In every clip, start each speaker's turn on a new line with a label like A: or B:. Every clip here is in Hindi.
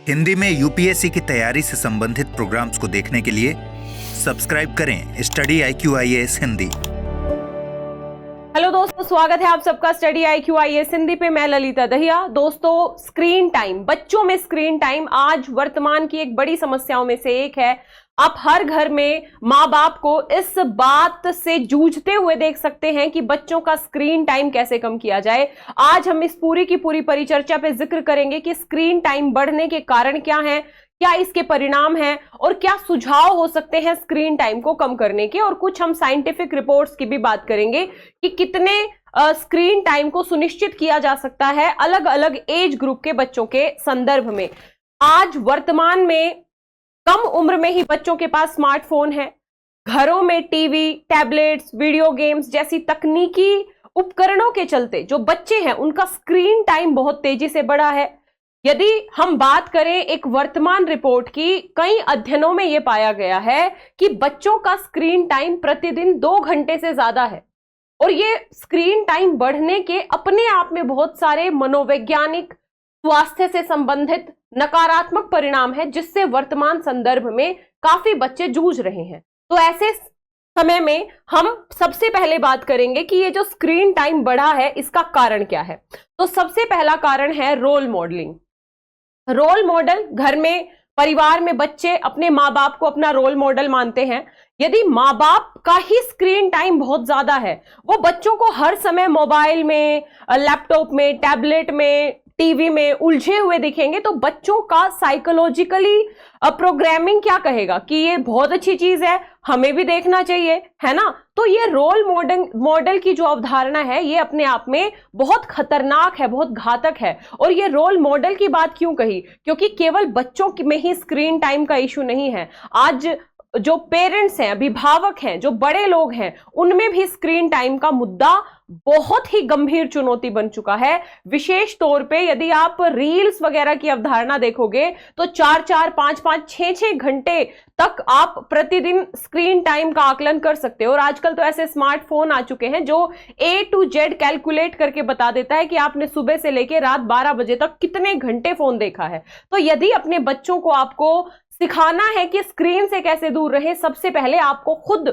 A: हिंदी में यूपीएससी की तैयारी से संबंधित प्रोग्राम्स को देखने के लिए सब्सक्राइब करें study IQ IAS Hindi.
B: Hello दोस्तों, स्वागत है आप सबका स्टडी IQ IAS हिंदी पे। मैं ललिता दहिया। दोस्तों, स्क्रीन टाइम, बच्चों में स्क्रीन टाइम आज वर्तमान की एक बड़ी समस्याओं में से एक है। आप हर घर में माँ बाप को इस बात से जूझते हुए देख सकते हैं कि बच्चों का स्क्रीन टाइम कैसे कम किया जाए। आज हम इस पूरी की पूरी परिचर्चा पे जिक्र करेंगे कि स्क्रीन टाइम बढ़ने के कारण क्या हैं, क्या इसके परिणाम हैं और क्या सुझाव हो सकते हैं स्क्रीन टाइम को कम करने के। और कुछ हम साइंटिफिक रिपोर्ट्स की भी बात करेंगे कि कितने स्क्रीन टाइम को सुनिश्चित किया जा सकता है अलग अलग एज ग्रुप के बच्चों के संदर्भ में। आज वर्तमान में कम उम्र में ही बच्चों के पास स्मार्टफोन है। घरों में टीवी, टैबलेट्स, वीडियो गेम्स जैसी तकनीकी उपकरणों के चलते जो बच्चे हैं उनका स्क्रीन टाइम बहुत तेजी से बढ़ा है। यदि हम बात करें एक वर्तमान रिपोर्ट की, कई अध्ययनों में यह पाया गया है कि बच्चों का स्क्रीन टाइम प्रतिदिन 2 घंटे से ज्यादा है। और ये स्क्रीन टाइम बढ़ने के अपने आप में बहुत सारे मनोवैज्ञानिक, स्वास्थ्य से संबंधित नकारात्मक परिणाम है, जिससे वर्तमान संदर्भ में काफी बच्चे जूझ रहे हैं। तो ऐसे समय में हम सबसे पहले बात करेंगे कि ये जो स्क्रीन टाइम बढ़ा है इसका कारण क्या है। तो सबसे पहला कारण है रोल मॉडलिंग। रोल मॉडल, घर में परिवार में बच्चे अपने माँ बाप को अपना रोल मॉडल मानते हैं। यदि माँ बाप का ही स्क्रीन टाइम बहुत ज्यादा है, वो बच्चों को हर समय मोबाइल में, लैपटॉप में, टैबलेट में, टीवी में उलझे हुए दिखेंगे, तो बच्चों का साइकोलॉजिकली प्रोग्रामिंग क्या कहेगा कि ये बहुत अच्छी चीज है, हमें भी देखना चाहिए, है ना। तो ये रोल मॉडल की जो अवधारणा है ये अपने आप में बहुत खतरनाक है, बहुत घातक है। और ये रोल मॉडल की बात क्यों कही, क्योंकि केवल बच्चों में ही स्क्रीन टाइम का इशू नहीं है। आज जो पेरेंट्स हैं, अभिभावक हैं, जो बड़े लोग हैं, उनमें भी स्क्रीन टाइम का मुद्दा बहुत ही गंभीर चुनौती बन चुका है। विशेष तौर पे यदि आप रील्स वगैरह की अवधारणा देखोगे तो 4-4, 5-5, 6-6 घंटे तक आप प्रतिदिन स्क्रीन टाइम का आकलन कर सकते हो। और आजकल तो ऐसे स्मार्टफोन आ चुके हैं जो A to Z कैलकुलेट करके बता देता है कि आपने सुबह से लेकर रात 12 बजे तक कितने घंटे फोन देखा है। तो यदि अपने बच्चों को आपको सिखाना है कि स्क्रीन से कैसे दूर रहे, सबसे पहले आपको खुद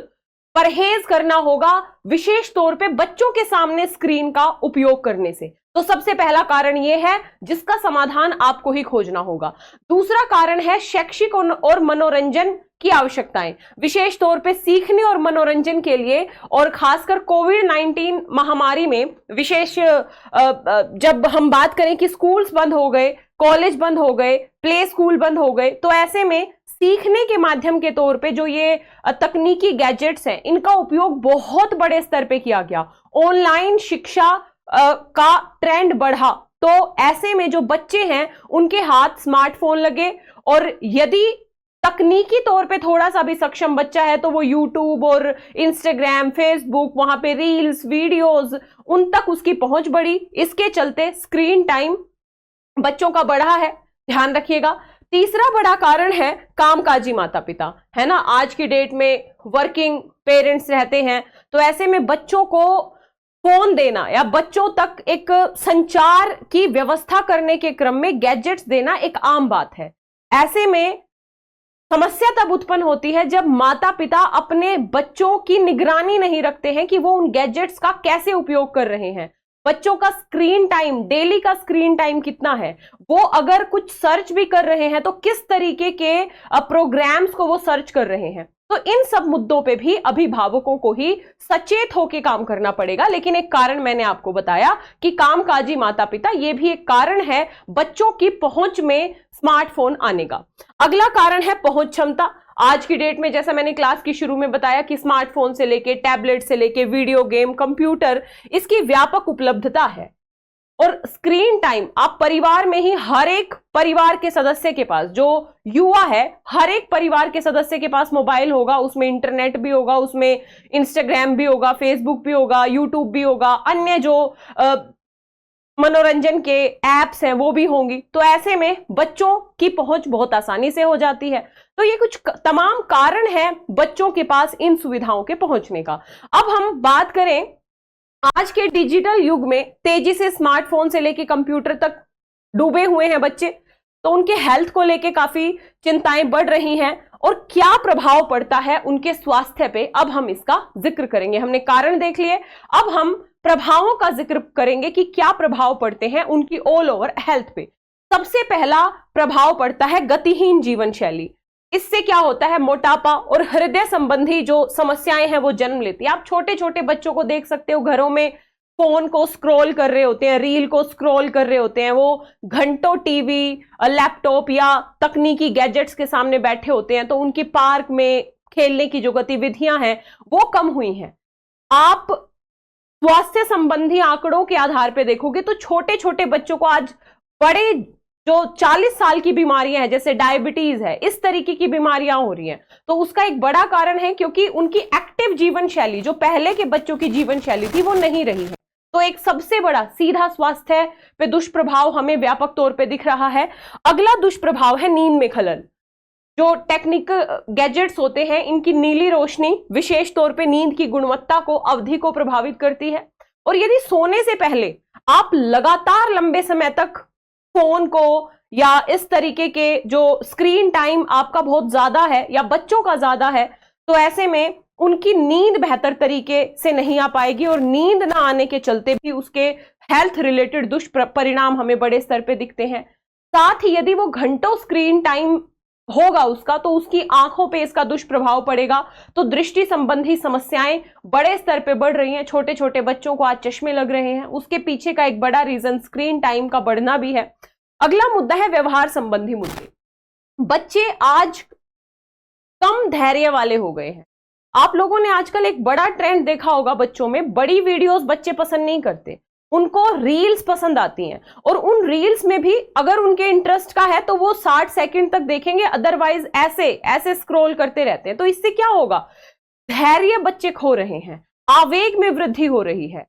B: परहेज करना होगा, विशेष तौर पे बच्चों के सामने स्क्रीन का उपयोग करने से। तो सबसे पहला कारण यह है जिसका समाधान आपको ही खोजना होगा। दूसरा कारण है शैक्षिक और मनोरंजन की आवश्यकताएं। विशेष तौर पे सीखने और मनोरंजन के लिए, और खासकर कोविड-19 महामारी में विशेष जब हम बात करें कि स्कूल्स बंद हो गए, कॉलेज बंद हो गए, प्ले स्कूल बंद हो गए, तो ऐसे में सीखने के माध्यम के तौर पे जो ये तकनीकी गैजेट्स हैं इनका उपयोग बहुत बड़े स्तर पे किया गया। ऑनलाइन शिक्षा का ट्रेंड बढ़ा, तो ऐसे में जो बच्चे हैं उनके हाथ स्मार्टफोन लगे, और यदि तकनीकी तौर पे थोड़ा सा भी सक्षम बच्चा है तो वो यूट्यूब और इंस्टाग्राम, फेसबुक, वहां पे रील्स, वीडियोस, उन तक उसकी पहुंच बढ़ी। इसके चलते स्क्रीन टाइम बच्चों का बढ़ा है, ध्यान रखिएगा। तीसरा बड़ा कारण है कामकाजी माता पिता, है ना। आज की डेट में वर्किंग पेरेंट्स रहते हैं, तो ऐसे में बच्चों को फोन देना या बच्चों तक एक संचार की व्यवस्था करने के क्रम में गैजेट्स देना एक आम बात है। ऐसे में समस्या तब उत्पन्न होती है जब माता पिता अपने बच्चों की निगरानी नहीं रखते हैं कि वो उन गैजेट्स का कैसे उपयोग कर रहे हैं। बच्चों का स्क्रीन टाइम, डेली का स्क्रीन टाइम कितना है, वो अगर कुछ सर्च भी कर रहे हैं तो किस तरीके के प्रोग्राम्स को वो सर्च कर रहे हैं। तो इन सब मुद्दों पे भी अभिभावकों को ही सचेत होकर काम करना पड़ेगा। लेकिन एक कारण मैंने आपको बताया कि कामकाजी माता पिता, ये भी एक कारण है बच्चों की पहुंच में स्मार्टफोन आने का। अगला कारण है पहुंच क्षमता। आज की डेट में, जैसा मैंने क्लास की शुरू में बताया कि स्मार्टफोन से लेके, टैबलेट से लेके, वीडियो गेम, कंप्यूटर, इसकी व्यापक उपलब्धता है। और स्क्रीन टाइम आप परिवार में ही हर एक परिवार के सदस्य के पास, जो युवा है, हर एक परिवार के सदस्य के पास मोबाइल होगा, उसमें इंटरनेट भी होगा, उसमें इंस्टाग्राम भी होगा, फेसबुक भी होगा, यूट्यूब भी होगा, अन्य जो मनोरंजन के एप्स हैं वो भी होंगी। तो ऐसे में बच्चों की पहुंच बहुत आसानी से हो जाती है। तो ये कुछ तमाम कारण हैं बच्चों के पास इन सुविधाओं के पहुंचने का। अब हम बात करें, आज के डिजिटल युग में तेजी से स्मार्टफोन से लेकर कंप्यूटर तक डूबे हुए हैं बच्चे। तो उनके हेल्थ को लेके काफी चिंताएं बढ़ रही हैं और क्या प्रभाव पड़ता है उनके स्वास्थ्य पे, अब हम इसका जिक्र करेंगे। हमने कारण देख लिए, अब हम प्रभावों का जिक्र करेंगे कि क्या प्रभाव पड़ते हैं उनकी ऑल ओवर हेल्थ पे। सबसे पहला प्रभाव पड़ता है गतिहीन जीवन शैली। इससे क्या होता है, मोटापा और हृदय संबंधी जो समस्याएं हैं वो जन्म लेती है। आप छोटे छोटे बच्चों को देख सकते हो, घरों में फोन को स्क्रॉल कर रहे होते हैं, रील को स्क्रॉल कर रहे होते हैं, वो घंटों टीवी, लैपटॉप या तकनीकी गैजेट्स के सामने बैठे होते हैं, तो उनकी पार्क में खेलने की जो गतिविधियां हैं वो कम हुई हैं। आप स्वास्थ्य संबंधी आंकड़ों के आधार पर देखोगे तो छोटे छोटे बच्चों को आज बड़े जो 40 साल की बीमारियां हैं जैसे डायबिटीज है, इस तरीके की बीमारियां हो रही हैं। तो उसका एक बड़ा कारण है क्योंकि उनकी एक्टिव जीवन शैली जो पहले के बच्चों की जीवन शैली थी वो नहीं रही है। तो एक सबसे बड़ा सीधा स्वास्थ्य पे दुष्प्रभाव हमें व्यापक तौर पे दिख रहा है। अगला दुष्प्रभाव है नींद में खलल। जो टेक्निकल गैजेट्स होते हैं, इनकी नीली रोशनी विशेष तौर पे नींद की गुणवत्ता को, अवधि को प्रभावित करती है। और यदि सोने से पहले आप लगातार लंबे समय तक फोन को या इस तरीके के जो स्क्रीन टाइम आपका बहुत ज्यादा है या बच्चों का ज्यादा है, तो ऐसे में उनकी नींद बेहतर तरीके से नहीं आ पाएगी और नींद ना आने के चलते भी उसके हेल्थ रिलेटेड दुष्परिणाम हमें बड़े स्तर पे दिखते हैं। साथ ही यदि वो घंटों स्क्रीन टाइम होगा उसका, तो उसकी आंखों पे इसका दुष्प्रभाव पड़ेगा। तो दृष्टि संबंधी समस्याएं बड़े स्तर पे बढ़ रही हैं। छोटे छोटे बच्चों को आज चश्मे लग रहे हैं, उसके पीछे का एक बड़ा रीजन स्क्रीन टाइम का बढ़ना भी है। अगला मुद्दा है व्यवहार संबंधी मुद्दे। बच्चे आज कम धैर्य वाले हो गए हैं। आप लोगों ने आजकल एक बड़ा ट्रेंड देखा होगा, बच्चों में बड़ी वीडियोस बच्चे पसंद नहीं करते, उनको रील्स पसंद आती हैं। और उन रील्स में भी अगर उनके इंटरेस्ट का है तो वो 60 सेकंड तक देखेंगे, अदरवाइज ऐसे ऐसे स्क्रॉल करते रहते हैं। तो इससे क्या होगा, धैर्य बच्चे खो रहे हैं, आवेग में वृद्धि हो रही है।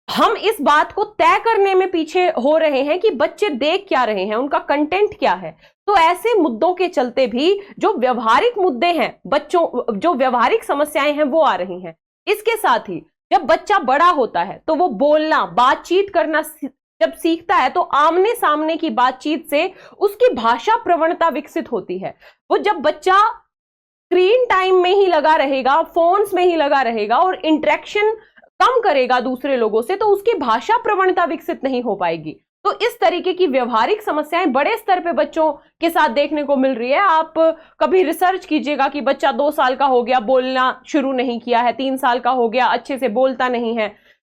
B: हम इस बात को तय करने में पीछे हो रहे हैं कि बच्चे देख क्या रहे हैं, उनका कंटेंट क्या है। तो ऐसे मुद्दों के चलते भी जो व्यवहारिक मुद्दे हैं, बच्चों जो व्यवहारिक समस्याएं हैं वो आ रही हैं। इसके साथ ही जब बच्चा बड़ा होता है तो वो बोलना, बातचीत करना जब सीखता है तो आमने सामने की बातचीत से उसकी भाषा प्रवणता विकसित होती है। वो जब बच्चा स्क्रीन टाइम में ही लगा रहेगा, फोन्स में ही लगा रहेगा और इंटरेक्शन कम करेगा दूसरे लोगों से, तो उसकी भाषा प्रवणता विकसित नहीं हो पाएगी। तो इस तरीके की व्यवहारिक समस्याएं बड़े स्तर पे बच्चों के साथ देखने को मिल रही है। आप कभी रिसर्च कीजिएगा कि बच्चा 2 साल का हो गया, बोलना शुरू नहीं किया है, 3 साल का हो गया, अच्छे से बोलता नहीं है,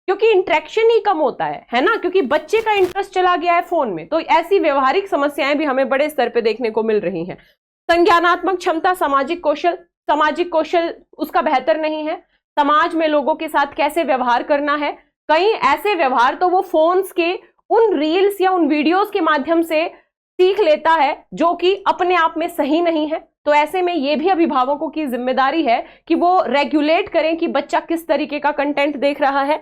B: क्योंकि इंटरेक्शन ही कम होता है ना, क्योंकि बच्चे का इंटरेस्ट चला गया है फोन में। तो ऐसी व्यवहारिक समस्याएं भी हमें बड़े स्तर पे देखने को मिल रही हैं। संज्ञानात्मक क्षमता, सामाजिक कौशल उसका बेहतर नहीं है। समाज में लोगों के साथ कैसे व्यवहार करना है, कई ऐसे व्यवहार तो वो फोन्स के उन रील्स या उन वीडियोस के माध्यम से सीख लेता है जो कि अपने आप में सही नहीं है। तो ऐसे में ये भी अभिभावकों की जिम्मेदारी है कि वो रेगुलेट करें कि बच्चा किस तरीके का कंटेंट देख रहा है।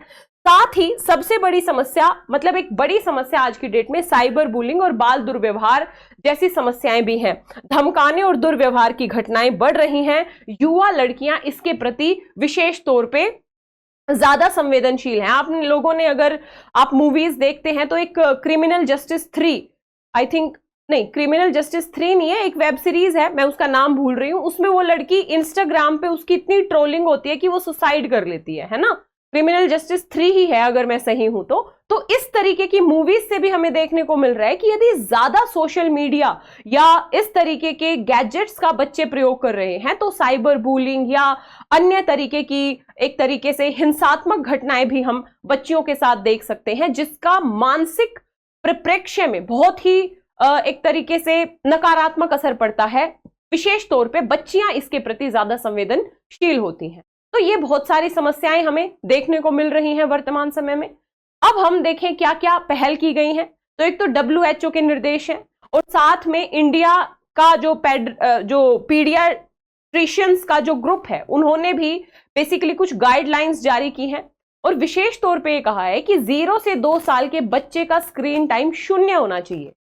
B: साथ ही सबसे बड़ी समस्या, मतलब एक बड़ी समस्या आज की डेट में साइबर बुलिंग और बाल दुर्व्यवहार जैसी समस्याएं भी हैं। धमकाने और दुर्व्यवहार की घटनाएं बढ़ रही हैं। युवा लड़कियां इसके प्रति विशेष तौर पे ज्यादा संवेदनशील हैं। आप लोगों ने, अगर आप मूवीज देखते हैं तो एक क्रिमिनल जस्टिस 3, आई थिंक नहीं, क्रिमिनल जस्टिस 3 नहीं है, एक वेब सीरीज है, मैं उसका नाम भूल रही हूं। उसमें वो लड़की इंस्टाग्राम पे उसकी इतनी ट्रोलिंग होती है कि वो सुसाइड कर लेती है ना। क्रिमिनल जस्टिस 3 ही है अगर मैं सही हूं तो इस तरीके की मूवीज से भी हमें देखने को मिल रहा है कि यदि ज्यादा सोशल मीडिया या इस तरीके के गैजेट्स का बच्चे प्रयोग कर रहे हैं तो साइबर बुलिंग या अन्य तरीके की एक तरीके से हिंसात्मक घटनाएं भी हम बच्चियों के साथ देख सकते हैं, जिसका मानसिक परिप्रेक्ष्य में बहुत ही एक तरीके से नकारात्मक असर पड़ता है। विशेष तौर पे बच्चियां इसके प्रति ज्यादा संवेदनशील होती हैं। तो ये बहुत सारी समस्याएं हमें देखने को मिल रही हैं वर्तमान समय में। अब हम देखें क्या क्या पहल की गई हैं। तो एक तो WHO के निर्देश हैं और साथ में इंडिया का जो पीडियाट्रिशियंस का जो ग्रुप है उन्होंने भी बेसिकली कुछ गाइडलाइंस जारी की हैं और विशेष तौर पे ये कहा है कि 0 से 2 साल के बच्चे का स्क्रीन टाइम 0 होना चाहिए।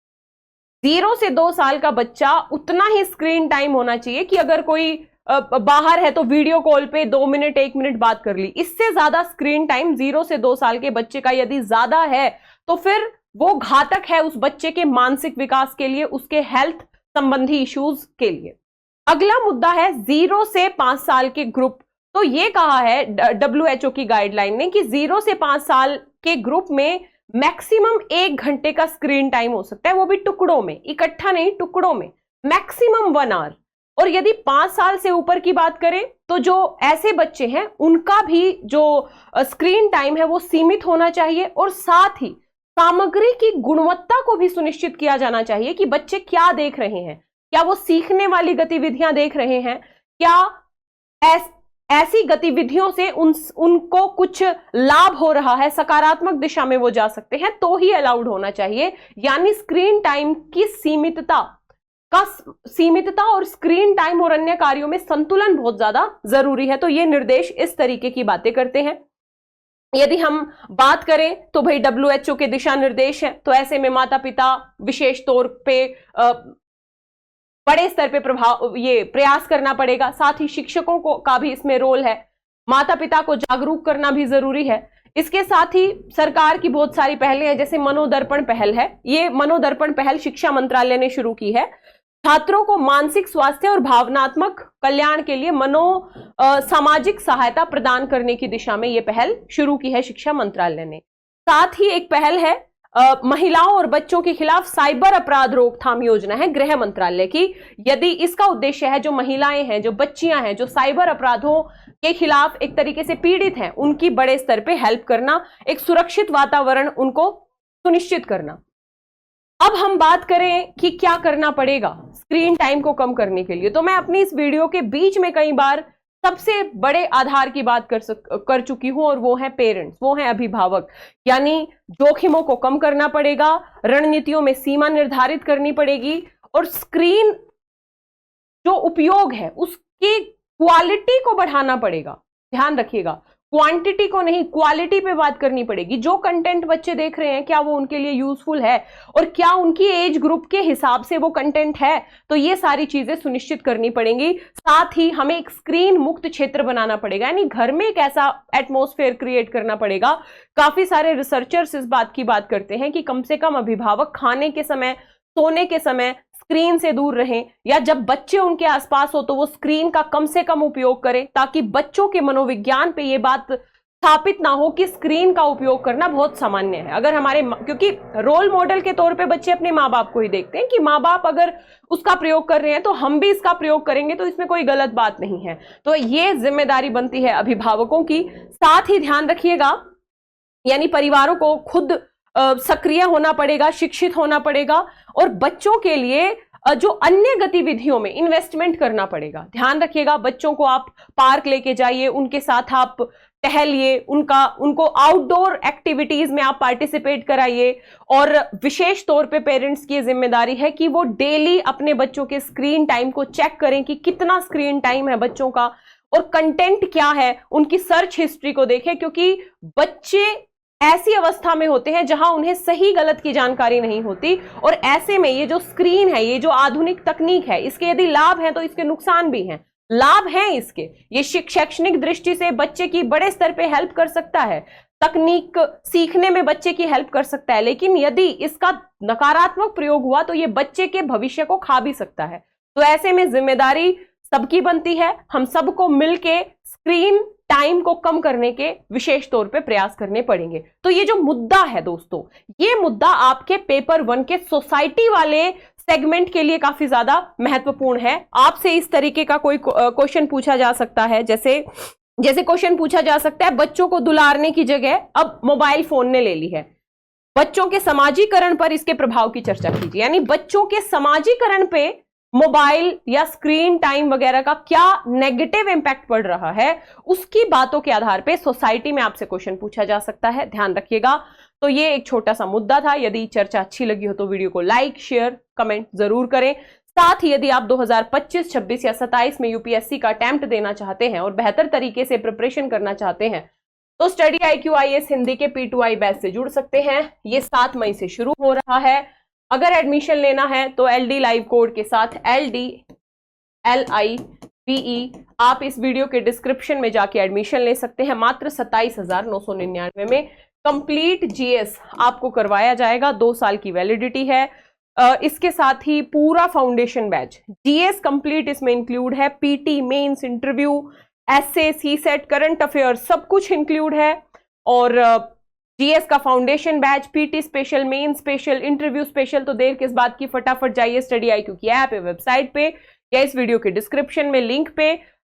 B: 0 से 2 साल का बच्चा उतना ही स्क्रीन टाइम होना चाहिए कि अगर कोई बाहर है तो वीडियो कॉल पे 2 मिनट 1 मिनट बात कर ली। इससे ज्यादा स्क्रीन टाइम 0 से 2 साल के बच्चे का यदि ज्यादा है तो फिर वो घातक है उस बच्चे के मानसिक विकास के लिए, उसके हेल्थ संबंधी इश्यूज के लिए। अगला मुद्दा है 0 से 5 साल के ग्रुप। तो ये कहा है WHO की गाइडलाइन ने कि 0 से 5 साल के ग्रुप में मैक्सिमम 1 घंटे का स्क्रीन टाइम हो सकता है, वो भी टुकड़ों में, इकट्ठा नहीं, टुकड़ों में, मैक्सिमम 1 आवर। और यदि 5 साल से ऊपर की बात करें तो जो ऐसे बच्चे हैं उनका भी जो स्क्रीन टाइम है वो सीमित होना चाहिए, और साथ ही सामग्री की गुणवत्ता को भी सुनिश्चित किया जाना चाहिए कि बच्चे क्या देख रहे हैं, क्या वो सीखने वाली गतिविधियां देख रहे हैं, क्या ऐसी गतिविधियों से उनको कुछ लाभ हो रहा है, सकारात्मक दिशा में वो जा सकते हैं, तो ही अलाउड होना चाहिए। यानी स्क्रीन टाइम की सीमितता और स्क्रीन टाइम और अन्य कार्यों में संतुलन बहुत ज्यादा जरूरी है। तो ये निर्देश इस तरीके की बातें करते हैं। यदि हम बात करें तो भाई WHO के दिशा निर्देश हैं, तो ऐसे में माता पिता विशेष तौर पे बड़े स्तर पे प्रयास करना पड़ेगा। साथ ही शिक्षकों का भी इसमें रोल है, माता पिता को जागरूक करना भी जरूरी है। इसके साथ ही सरकार की बहुत सारी पहलें हैं, जैसे मनोदर्पण पहल है। ये मनोदर्पण पहल शिक्षा मंत्रालय ने शुरू की है। छात्रों को मानसिक स्वास्थ्य और भावनात्मक कल्याण के लिए सामाजिक सहायता प्रदान करने की दिशा में यह पहल शुरू की है शिक्षा मंत्रालय ने। साथ ही एक पहल है महिलाओं और बच्चों के खिलाफ साइबर अपराध रोकथाम योजना है गृह मंत्रालय की। यदि इसका उद्देश्य है जो महिलाएं हैं, जो बच्चियां हैं, जो साइबर अपराधों के खिलाफ एक तरीके से पीड़ित हैं, उनकी बड़े स्तर पे हेल्प करना, एक सुरक्षित वातावरण उनको सुनिश्चित करना। अब हम बात करें कि क्या करना पड़ेगा स्क्रीन टाइम को कम करने के लिए, तो मैं अपनी इस वीडियो के बीच में कई बार सबसे बड़े आधार की बात कर चुकी हूं, और वो है पेरेंट्स, वो है अभिभावक। यानी जोखिमों को कम करना पड़ेगा, रणनीतियों में सीमा निर्धारित करनी पड़ेगी, और स्क्रीन जो उपयोग है उसकी क्वालिटी को बढ़ाना पड़ेगा। ध्यान रखिएगा, क्वांटिटी को नहीं, क्वालिटी पे बात करनी पड़ेगी। जो कंटेंट बच्चे देख रहे हैं क्या वो उनके लिए यूजफुल है, और क्या उनकी एज ग्रुप के हिसाब से वो कंटेंट है, तो ये सारी चीजें सुनिश्चित करनी पड़ेंगी। साथ ही हमें एक स्क्रीन मुक्त क्षेत्र बनाना पड़ेगा, यानी घर में एक ऐसा एटमॉस्फेयर क्रिएट करना पड़ेगा। काफी सारे रिसर्चर्स इस बात की बात करते हैं कि कम से कम अभिभावक खाने के समय, सोने के समय स्क्रीन से दूर रहें, या जब बच्चे उनके आसपास हो तो वो स्क्रीन का कम से कम उपयोग करें, ताकि बच्चों के मनोविज्ञान पे ये बात स्थापित ना हो कि स्क्रीन का उपयोग करना बहुत सामान्य है। अगर क्योंकि रोल मॉडल के तौर पे बच्चे अपने माँ बाप को ही देखते हैं कि माँ बाप अगर उसका प्रयोग कर रहे हैं तो हम भी इसका प्रयोग करेंगे, तो इसमें कोई गलत बात नहीं है। तो ये जिम्मेदारी बनती है अभिभावकों की। साथ ही ध्यान रखिएगा, यानी परिवारों को खुद सक्रिय होना पड़ेगा, शिक्षित होना पड़ेगा, और बच्चों के लिए जो अन्य गतिविधियों में इन्वेस्टमेंट करना पड़ेगा। ध्यान रखिएगा, बच्चों को आप पार्क लेके जाइए, उनके साथ आप टहलिए, उनको आउटडोर एक्टिविटीज में आप पार्टिसिपेट कराइए। और विशेष तौर पे पेरेंट्स की जिम्मेदारी है कि वो डेली अपने बच्चों के स्क्रीन टाइम को चेक करें कि कितना स्क्रीन टाइम है बच्चों का, और कंटेंट क्या है, उनकी सर्च हिस्ट्री को देखें, क्योंकि बच्चे ऐसी अवस्था में होते हैं जहां उन्हें सही गलत की जानकारी नहीं होती, और ऐसे में ये जो स्क्रीन है, ये जो आधुनिक तकनीक है, इसके यदि लाभ हैं तो इसके नुकसान भी हैं। लाभ हैं इसके, ये शैक्षणिक दृष्टि से बच्चे की बड़े स्तर पे हेल्प कर सकता है, तकनीक सीखने में बच्चे की हेल्प कर सकता है, लेकिन यदि इसका नकारात्मक प्रयोग हुआ तो ये बच्चे के भविष्य को खा भी सकता है। तो ऐसे में जिम्मेदारी सबकी बनती है, हम सबको मिलके स्क्रीन टाइम को कम करने के विशेष तौर पे प्रयास करने पड़ेंगे। तो ये जो मुद्दा है दोस्तों, ये मुद्दा आपके पेपर 1 के सोसाइटी वाले सेगमेंट के लिए काफी ज्यादा महत्वपूर्ण है। आपसे इस तरीके का कोई क्वेश्चन पूछा जा सकता है, जैसे क्वेश्चन पूछा जा सकता है, बच्चों को दुलारने की जगह अब मोबाइल फोन ने ले ली है, बच्चों के समाजीकरण पर इसके प्रभाव की चर्चा कीजिए। यानी बच्चों के समाजीकरण पे मोबाइल या स्क्रीन टाइम वगैरह का क्या नेगेटिव इंपैक्ट पड़ रहा है, उसकी बातों के आधार पे सोसाइटी में आपसे क्वेश्चन पूछा जा सकता है। ध्यान रखिएगा। तो ये एक छोटा सा मुद्दा था। यदि चर्चा अच्छी लगी हो तो वीडियो को लाइक, शेयर, कमेंट जरूर करें। साथ ही यदि आप 2025, 26 या 27 में यूपीएससी का अटेम्प्ट देना चाहते हैं और बेहतर तरीके से प्रिपरेशन करना चाहते हैं, तो स्टडी IQ IAS हिंदी के P2I बैच से जुड़ सकते हैं। ये 7 मई से शुरू हो रहा है। अगर एडमिशन लेना है तो LD लाइव कोड के साथ LDLIVE आप इस वीडियो के डिस्क्रिप्शन में जाके एडमिशन ले सकते हैं, मात्र 27,999 में। कंप्लीट जीएस आपको करवाया जाएगा, 2 साल की वैलिडिटी है। इसके साथ ही पूरा फाउंडेशन बैच जीएस कंप्लीट इसमें इंक्लूड है, PT, mains, interview, essay, CSAT, current affair सब कुछ इंक्लूड है। और जीएस का foundation batch, PT special, main special, interview special. तो देर किस बात की, फटाफट जाइए स्टडी IQ की ऐप है, वेबसाइट पे या इस वीडियो के डिस्क्रिप्शन में लिंक पे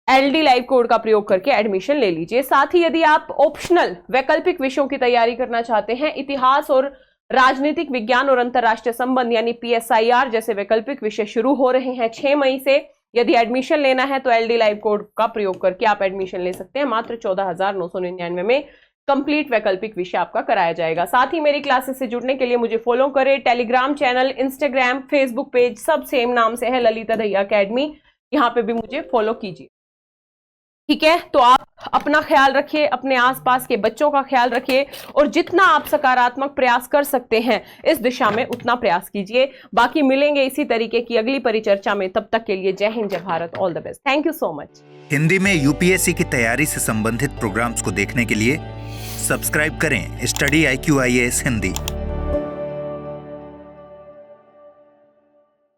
B: LD लाइव कोड का प्रयोग करके एडमिशन ले लीजिए। साथ ही यदि आप ऑप्शनल वैकल्पिक विषयों की तैयारी करना चाहते हैं, इतिहास और राजनीतिक विज्ञान और अंतरराष्ट्रीय संबंध यानी PSIR जैसे वैकल्पिक विषय शुरू हो रहे हैं 6 मई से। यदि एडमिशन लेना है तो LD लाइव कोड का प्रयोग करके आप एडमिशन ले सकते हैं। मात्र 14,999 में कंप्लीट वैकल्पिक विषय आपका कराया जाएगा। साथ ही मेरी क्लासेस से जुड़ने के लिए मुझे फॉलो करें, Telegram channel, Instagram, Facebook page सब सेम नाम से है, ललिता दहिया अकेडमी। यहाँ पे भी मुझे फॉलो कीजिए, ठीक है। तो आप अपना ख्याल रखिए, अपने आसपास के बच्चों का ख्याल रखिए और जितना आप सकारात्मक प्रयास कर सकते हैं इस दिशा में उतना प्रयास कीजिए। बाकी मिलेंगे इसी तरीके की अगली परिचर्चा में, तब तक के लिए जय हिंद, जय Bharat, all the best, thank you so much.
A: Hindi में UPSC की तैयारी से संबंधित प्रोग्राम्स को देखने के लिए सब्सक्राइब करें स्टडी IQ IAS हिंदी।